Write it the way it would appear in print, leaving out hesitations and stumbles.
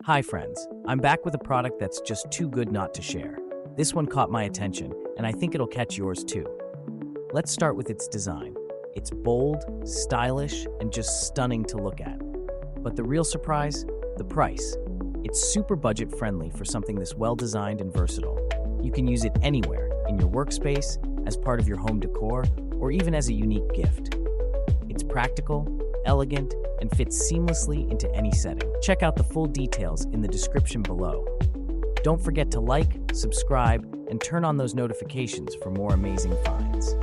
Hi friends, I'm back with a product that's just too good not to share. This one caught my attention, and I think it'll catch yours too. Let's start with its design. It's bold, stylish, and just stunning to look at. But the real surprise? The price. It's super budget friendly for something this well-designed and versatile. You can use it anywhere, in your workspace, as part of your home decor, or even as a unique gift. It's practical, elegant, and fits seamlessly into any setting. Check out the full details in the description below. Don't forget to like, subscribe, and turn on those notifications for more amazing finds.